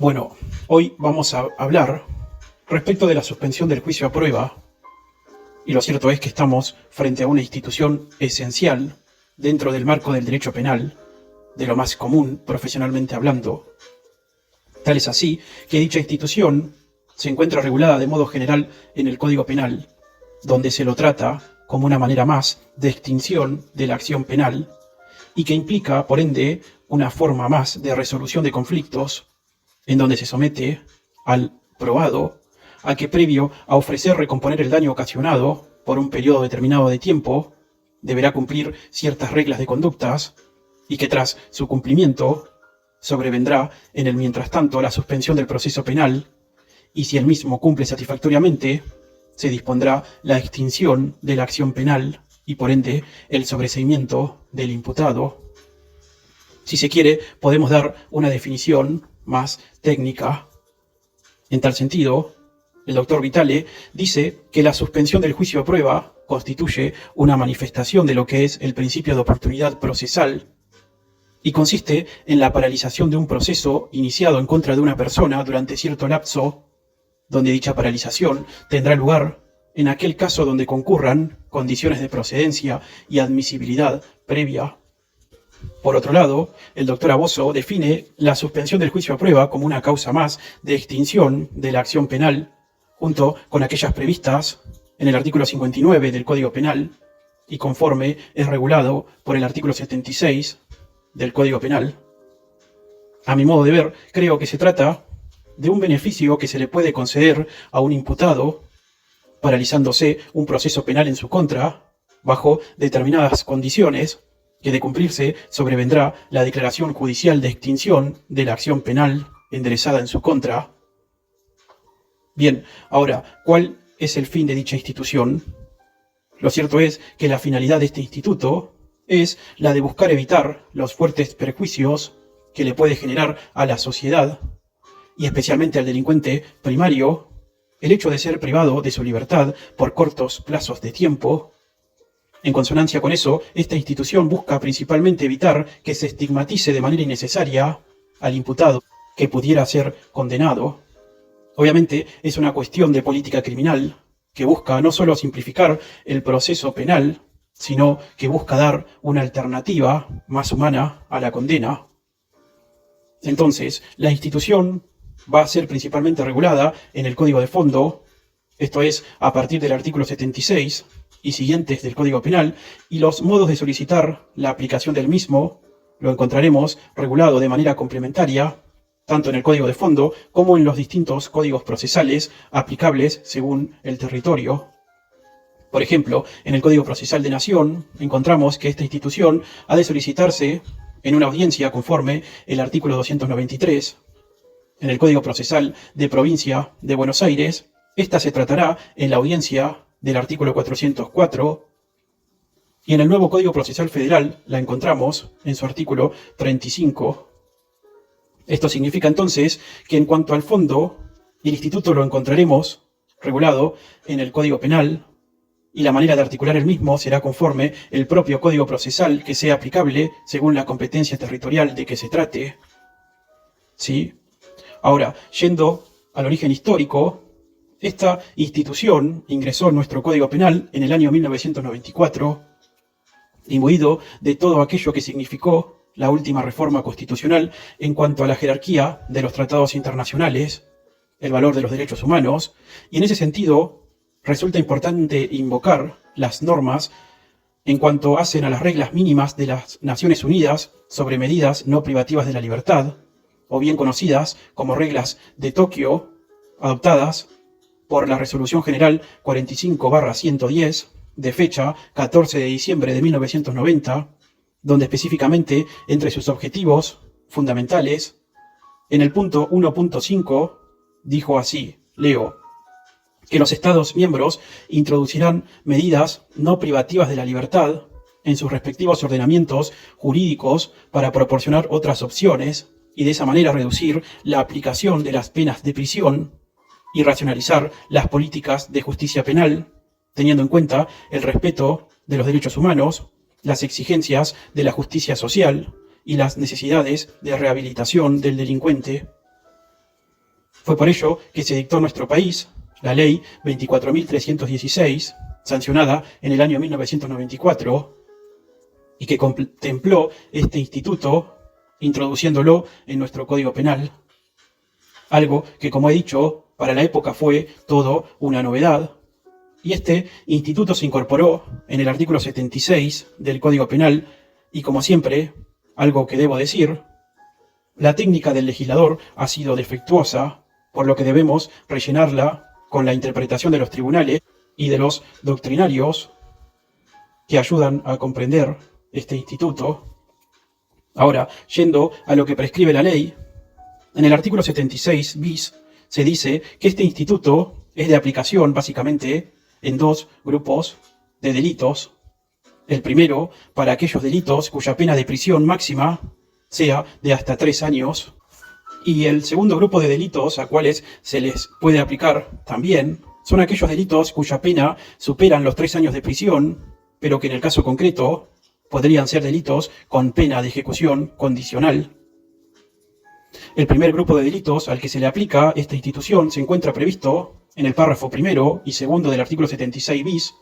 Bueno, hoy vamos a hablar respecto de la suspensión del juicio a prueba, y lo cierto es que estamos frente a una institución esencial dentro del marco del derecho penal, de lo más común profesionalmente hablando. Tal es así que dicha institución se encuentra regulada de modo general en el Código Penal, donde se lo trata como una manera más de extinción de la acción penal y que implica, por ende, una forma más de resolución de conflictos en donde se somete al probado a que, previo a ofrecer recomponer el daño ocasionado por un periodo determinado de tiempo, deberá cumplir ciertas reglas de conductas y que tras su cumplimiento sobrevendrá en el mientras tanto la suspensión del proceso penal, y si el mismo cumple satisfactoriamente, se dispondrá la extinción de la acción penal y por ende el sobreseimiento del imputado. Si se quiere, podemos dar una definición más técnica. En tal sentido, el doctor Vitale dice que la suspensión del juicio a prueba constituye una manifestación de lo que es el principio de oportunidad procesal y consiste en la paralización de un proceso iniciado en contra de una persona durante cierto lapso, donde dicha paralización tendrá lugar en aquel caso donde concurran condiciones de procedencia y admisibilidad previa. Por otro lado, el doctor Aboso define la suspensión del juicio a prueba como una causa más de extinción de la acción penal, junto con aquellas previstas en el artículo 59 del Código Penal y conforme es regulado por el artículo 76 del Código Penal. A mi modo de ver, creo que se trata de un beneficio que se le puede conceder a un imputado, paralizándose un proceso penal en su contra, bajo determinadas condiciones, que de cumplirse sobrevendrá la declaración judicial de extinción de la acción penal enderezada en su contra. Bien, ahora, ¿cuál es el fin de dicha institución? Lo cierto es que la finalidad de este instituto es la de buscar evitar los fuertes perjuicios que le puede generar a la sociedad, y especialmente al delincuente primario, el hecho de ser privado de su libertad por cortos plazos de tiempo. En consonancia con eso, esta institución busca principalmente evitar que se estigmatice de manera innecesaria al imputado que pudiera ser condenado. Obviamente es una cuestión de política criminal que busca no solo simplificar el proceso penal, sino que busca dar una alternativa más humana a la condena. Entonces, la institución va a ser principalmente regulada en el Código de Fondo, esto es, a partir del artículo 76 y siguientes del Código Penal, y los modos de solicitar la aplicación del mismo lo encontraremos regulado de manera complementaria, tanto en el Código de Fondo como en los distintos códigos procesales aplicables según el territorio. Por ejemplo, en el Código Procesal de Nación encontramos que esta institución ha de solicitarse en una audiencia conforme el artículo 293. En el Código Procesal de Provincia de Buenos Aires, esta se tratará en la audiencia del artículo 404, y en el nuevo Código Procesal Federal la encontramos en su artículo 35. Esto significa entonces que en cuanto al fondo, el instituto lo encontraremos regulado en el Código Penal, y la manera de articular el mismo será conforme el propio Código Procesal que sea aplicable según la competencia territorial de que se trate. ¿Sí? Ahora, yendo al origen histórico, esta institución ingresó en nuestro Código Penal en el año 1994, imbuido de todo aquello que significó la última reforma constitucional en cuanto a la jerarquía de los tratados internacionales, el valor de los derechos humanos, y en ese sentido resulta importante invocar las normas en cuanto hacen a las reglas mínimas de las Naciones Unidas sobre medidas no privativas de la libertad, o bien conocidas como reglas de Tokio, adoptadas por la Resolución General 45/110, de fecha 14 de diciembre de 1990, donde específicamente entre sus objetivos fundamentales, en el punto 1.5, dijo así, leo, que los Estados miembros introducirán medidas no privativas de la libertad en sus respectivos ordenamientos jurídicos para proporcionar otras opciones y de esa manera reducir la aplicación de las penas de prisión y racionalizar las políticas de justicia penal, teniendo en cuenta el respeto de los derechos humanos, las exigencias de la justicia social y las necesidades de rehabilitación del delincuente. Fue por ello que se dictó en nuestro país la Ley 24.316, sancionada en el año 1994, y que contempló este instituto introduciéndolo en nuestro Código Penal. Algo que, como he dicho, para la época fue todo una novedad. Y este instituto se incorporó en el artículo 76 del Código Penal y, como siempre, algo que debo decir, la técnica del legislador ha sido defectuosa, por lo que debemos rellenarla con la interpretación de los tribunales y de los doctrinarios que ayudan a comprender este instituto. Ahora, yendo a lo que prescribe la ley, en el artículo 76 bis se dice que este instituto es de aplicación básicamente en dos grupos de delitos. El primero, para aquellos delitos cuya pena de prisión máxima sea de hasta 3 años. Y el segundo grupo de delitos a cuales se les puede aplicar también son aquellos delitos cuya pena superan los 3 años de prisión, pero que en el caso concreto podrían ser delitos con pena de ejecución condicional. El primer grupo de delitos al que se le aplica esta institución se encuentra previsto en el párrafo primero y segundo del artículo 76 bis,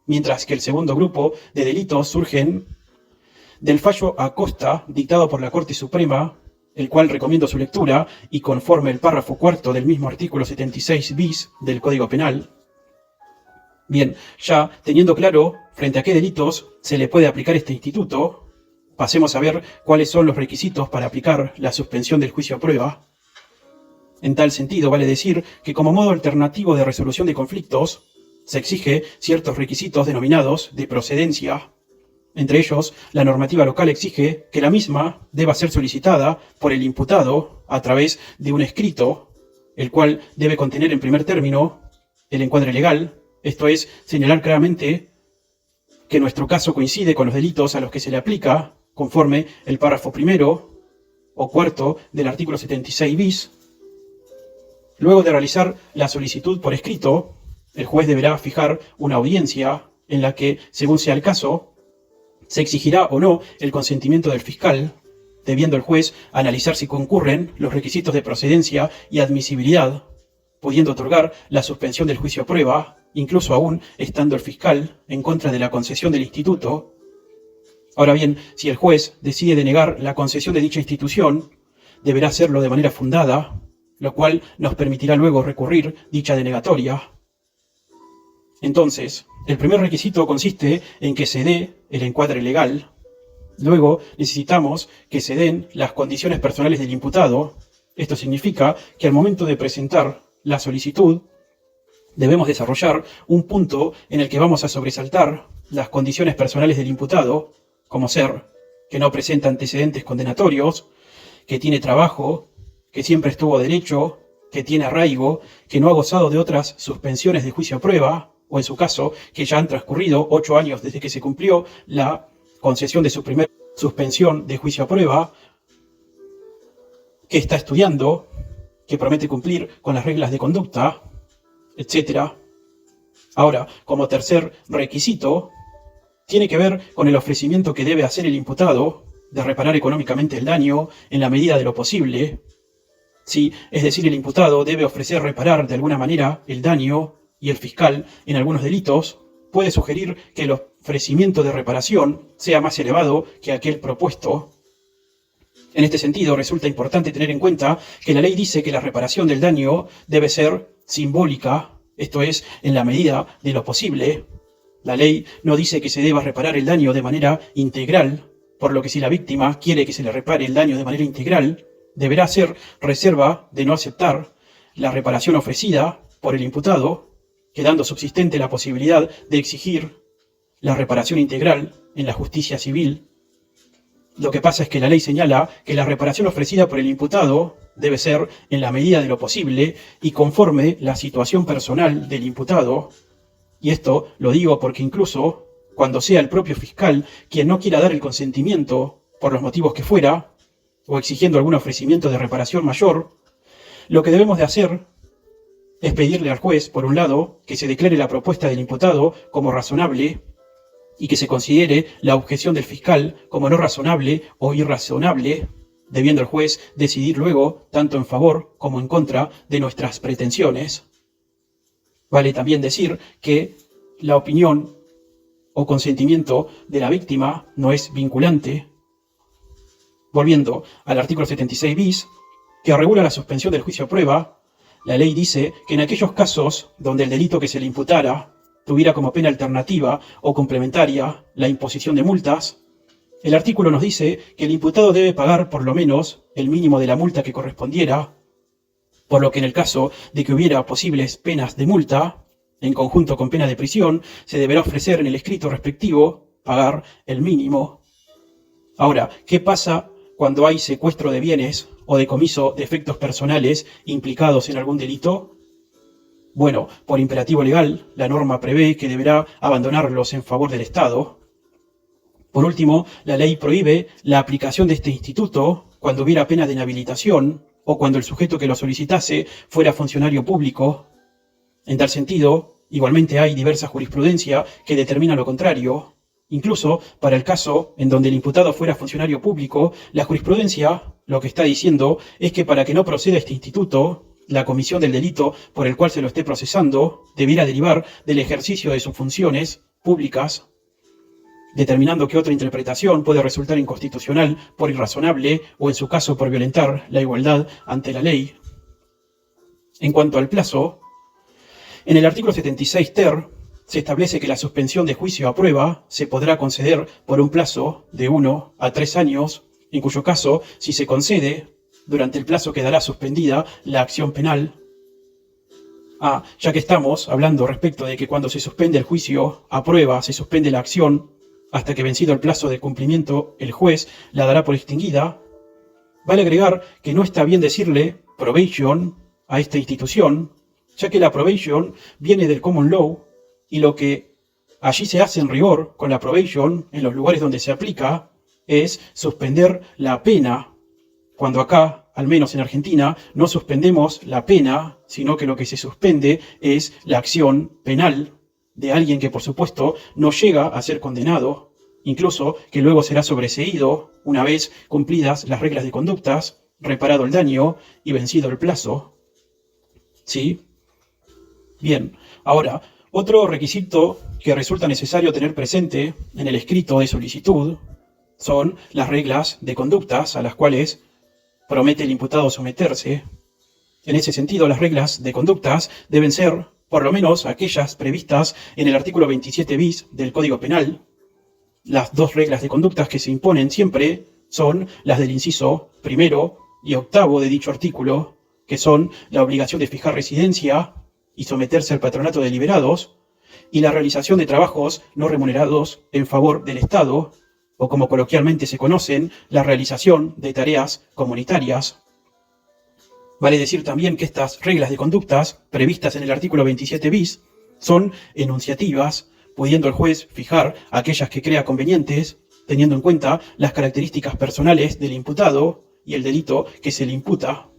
mientras que el segundo grupo de delitos surgen del fallo Acosta dictado por la Corte Suprema, el cual recomiendo su lectura y conforme el párrafo cuarto del mismo artículo 76 bis del Código Penal. Bien, ya teniendo claro frente a qué delitos se le puede aplicar este instituto, pasemos a ver cuáles son los requisitos para aplicar la suspensión del juicio a prueba. En tal sentido, vale decir que como modo alternativo de resolución de conflictos, se exige ciertos requisitos denominados de procedencia. Entre ellos, la normativa local exige que la misma deba ser solicitada por el imputado a través de un escrito, el cual debe contener en primer término el encuadre legal, esto es, señalar claramente que nuestro caso coincide con los delitos a los que se le aplica, conforme el párrafo primero o cuarto del artículo 76 bis. Luego de realizar la solicitud por escrito, el juez deberá fijar una audiencia en la que, según sea el caso, se exigirá o no el consentimiento del fiscal, debiendo el juez analizar si concurren los requisitos de procedencia y admisibilidad, pudiendo otorgar la suspensión del juicio a prueba, incluso aún estando el fiscal en contra de la concesión del instituto. Ahora bien, si el juez decide denegar la concesión de dicha institución, deberá hacerlo de manera fundada, lo cual nos permitirá luego recurrir dicha denegatoria. Entonces, el primer requisito consiste en que se dé el encuadre legal. Luego, necesitamos que se den las condiciones personales del imputado. Esto significa que al momento de presentar la solicitud, debemos desarrollar un punto en el que vamos a sobresaltar las condiciones personales del imputado, como ser que no presenta antecedentes condenatorios, que tiene trabajo, que siempre estuvo derecho, que tiene arraigo, que no ha gozado de otras suspensiones de juicio a prueba, o en su caso, que ya han transcurrido 8 años desde que se cumplió la concesión de su primera suspensión de juicio a prueba, que está estudiando, que promete cumplir con las reglas de conducta, etc. Ahora, como tercer requisito, tiene que ver con el ofrecimiento que debe hacer el imputado de reparar económicamente el daño en la medida de lo posible. Sí, es decir, el imputado debe ofrecer reparar de alguna manera el daño y el fiscal, en algunos delitos, puede sugerir que el ofrecimiento de reparación sea más elevado que aquel propuesto. En este sentido, resulta importante tener en cuenta que la ley dice que la reparación del daño debe ser simbólica, esto es, en la medida de lo posible. La ley no dice que se deba reparar el daño de manera integral, por lo que si la víctima quiere que se le repare el daño de manera integral, deberá hacer reserva de no aceptar la reparación ofrecida por el imputado, quedando subsistente la posibilidad de exigir la reparación integral en la justicia civil. Lo que pasa es que la ley señala que la reparación ofrecida por el imputado debe ser en la medida de lo posible y conforme la situación personal del imputado. Y esto lo digo porque incluso cuando sea el propio fiscal quien no quiera dar el consentimiento por los motivos que fuera, o exigiendo algún ofrecimiento de reparación mayor, lo que debemos de hacer es pedirle al juez, por un lado, que se declare la propuesta del imputado como razonable y que se considere la objeción del fiscal como no razonable o irrazonable, debiendo el juez decidir luego tanto en favor como en contra de nuestras pretensiones. Vale también decir que la opinión o consentimiento de la víctima no es vinculante. Volviendo al artículo 76 bis, que regula la suspensión del juicio a prueba, la ley dice que en aquellos casos donde el delito que se le imputara tuviera como pena alternativa o complementaria la imposición de multas, el artículo nos dice que el imputado debe pagar por lo menos el mínimo de la multa que correspondiera, por lo que en el caso de que hubiera posibles penas de multa, en conjunto con pena de prisión, se deberá ofrecer en el escrito respectivo pagar el mínimo. Ahora, ¿qué pasa cuando hay secuestro de bienes o decomiso de efectos personales implicados en algún delito? Bueno, por imperativo legal, la norma prevé que deberá abandonarlos en favor del Estado. Por último, la ley prohíbe la aplicación de este instituto cuando hubiera pena de inhabilitación o cuando el sujeto que lo solicitase fuera funcionario público. En tal sentido, igualmente hay diversa jurisprudencia que determina lo contrario. Incluso para el caso en donde el imputado fuera funcionario público, la jurisprudencia lo que está diciendo es que para que no proceda este instituto, la comisión del delito por el cual se lo esté procesando debiera derivar del ejercicio de sus funciones públicas, determinando que otra interpretación puede resultar inconstitucional por irrazonable o en su caso por violentar la igualdad ante la ley. En cuanto al plazo, en el artículo 76 ter se establece que la suspensión de juicio a prueba se podrá conceder por un plazo de 1 a 3 años, en cuyo caso, si se concede, durante el plazo quedará suspendida la acción penal. Ya que estamos hablando respecto de que cuando se suspende el juicio a prueba se suspende la acción, hasta que vencido el plazo de cumplimiento el juez la dará por extinguida, vale agregar que no está bien decirle probation a esta institución, ya que la probation viene del common law y lo que allí se hace en rigor con la probation en los lugares donde se aplica es suspender la pena, cuando acá, al menos en Argentina, no suspendemos la pena, sino que lo que se suspende es la acción penal de alguien que, por supuesto, no llega a ser condenado, incluso que luego será sobreseído una vez cumplidas las reglas de conductas, reparado el daño y vencido el plazo. ¿Sí? Bien, ahora, otro requisito que resulta necesario tener presente en el escrito de solicitud son las reglas de conductas a las cuales promete el imputado someterse. En ese sentido, las reglas de conductas deben ser, por lo menos, aquellas previstas en el artículo 27 bis del Código Penal. Las dos reglas de conductas que se imponen siempre son las del inciso primero y octavo de dicho artículo, que son la obligación de fijar residencia y someterse al patronato de liberados, y la realización de trabajos no remunerados en favor del Estado, o como coloquialmente se conocen, la realización de tareas comunitarias. Vale decir también que estas reglas de conductas, previstas en el artículo 27 bis, son enunciativas, pudiendo el juez fijar aquellas que crea convenientes, teniendo en cuenta las características personales del imputado y el delito que se le imputa.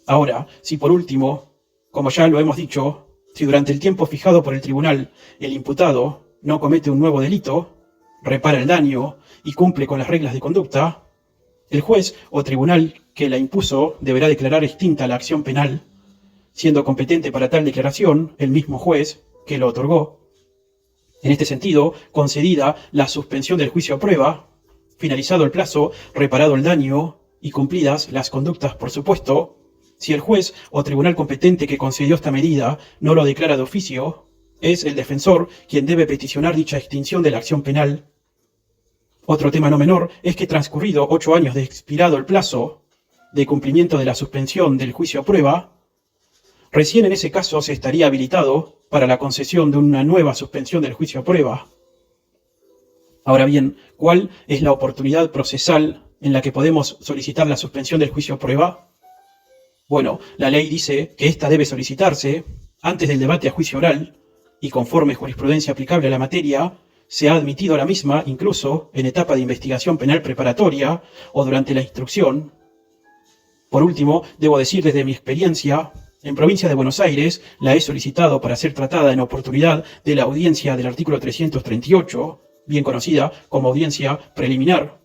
Ahora, si por último, como ya lo hemos dicho, si durante el tiempo fijado por el tribunal el imputado no comete un nuevo delito, repara el daño y cumple con las reglas de conducta, el juez o tribunal que la impuso deberá declarar extinta la acción penal, siendo competente para tal declaración el mismo juez que lo otorgó. En este sentido, concedida la suspensión del juicio a prueba, finalizado el plazo, reparado el daño y cumplidas las conductas, por supuesto, si el juez o tribunal competente que concedió esta medida no lo declara de oficio, es el defensor quien debe peticionar dicha extinción de la acción penal. Otro tema no menor es que transcurrido 8 años de expirado el plazo de cumplimiento de la suspensión del juicio a prueba, recién en ese caso se estaría habilitado para la concesión de una nueva suspensión del juicio a prueba. Ahora bien, ¿cuál es la oportunidad procesal en la que podemos solicitar la suspensión del juicio a prueba? Bueno, la ley dice que ésta debe solicitarse antes del debate a juicio oral y conforme jurisprudencia aplicable a la materia, se ha admitido la misma incluso en etapa de investigación penal preparatoria o durante la instrucción. Por último, debo decir desde mi experiencia, en provincia de Buenos Aires la he solicitado para ser tratada en oportunidad de la audiencia del artículo 338, bien conocida como audiencia preliminar.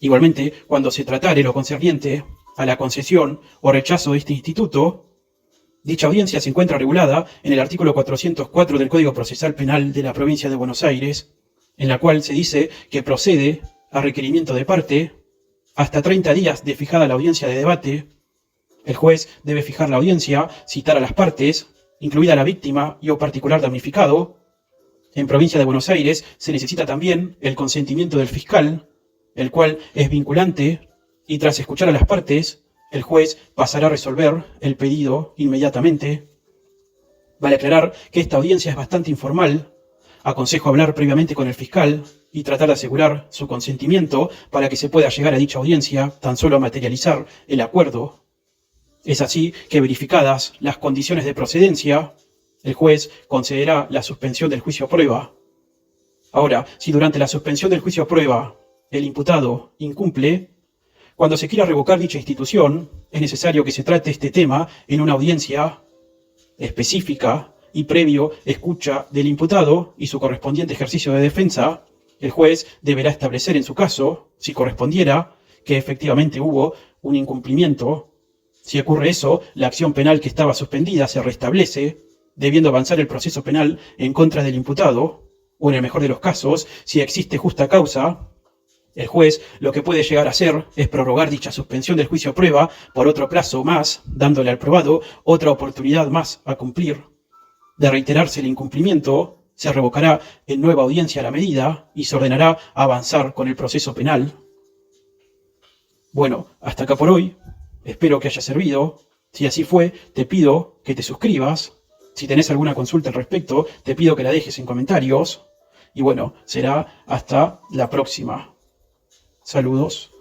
Igualmente, cuando se tratare lo concerniente a la concesión o rechazo de este instituto, dicha audiencia se encuentra regulada en el artículo 404 del Código Procesal Penal de la Provincia de Buenos Aires, en la cual se dice que procede a requerimiento de parte, hasta 30 días de fijada la audiencia de debate. El juez debe fijar la audiencia, citar a las partes, incluida la víctima y o particular damnificado. En Provincia de Buenos Aires se necesita también el consentimiento del fiscal, el cual es vinculante, y tras escuchar a las partes, el juez pasará a resolver el pedido inmediatamente. Vale aclarar que esta audiencia es bastante informal. Aconsejo hablar previamente con el fiscal y tratar de asegurar su consentimiento para que se pueda llegar a dicha audiencia, tan solo a materializar el acuerdo. Es así que, verificadas las condiciones de procedencia, el juez concederá la suspensión del juicio a prueba. Ahora, si durante la suspensión del juicio a prueba el imputado incumple, cuando se quiera revocar dicha institución, es necesario que se trate este tema en una audiencia específica y previo escucha del imputado y su correspondiente ejercicio de defensa. El juez deberá establecer en su caso, si correspondiera, que efectivamente hubo un incumplimiento. Si ocurre eso, la acción penal que estaba suspendida se restablece, debiendo avanzar el proceso penal en contra del imputado, o en el mejor de los casos, si existe justa causa. El juez lo que puede llegar a hacer es prorrogar dicha suspensión del juicio a prueba por otro plazo más, dándole al probado otra oportunidad más a cumplir. De reiterarse el incumplimiento, se revocará en nueva audiencia la medida y se ordenará avanzar con el proceso penal. Bueno, hasta acá por hoy. Espero que haya servido. Si así fue, te pido que te suscribas. Si tenés alguna consulta al respecto, te pido que la dejes en comentarios. Y bueno, será hasta la próxima. Saludos.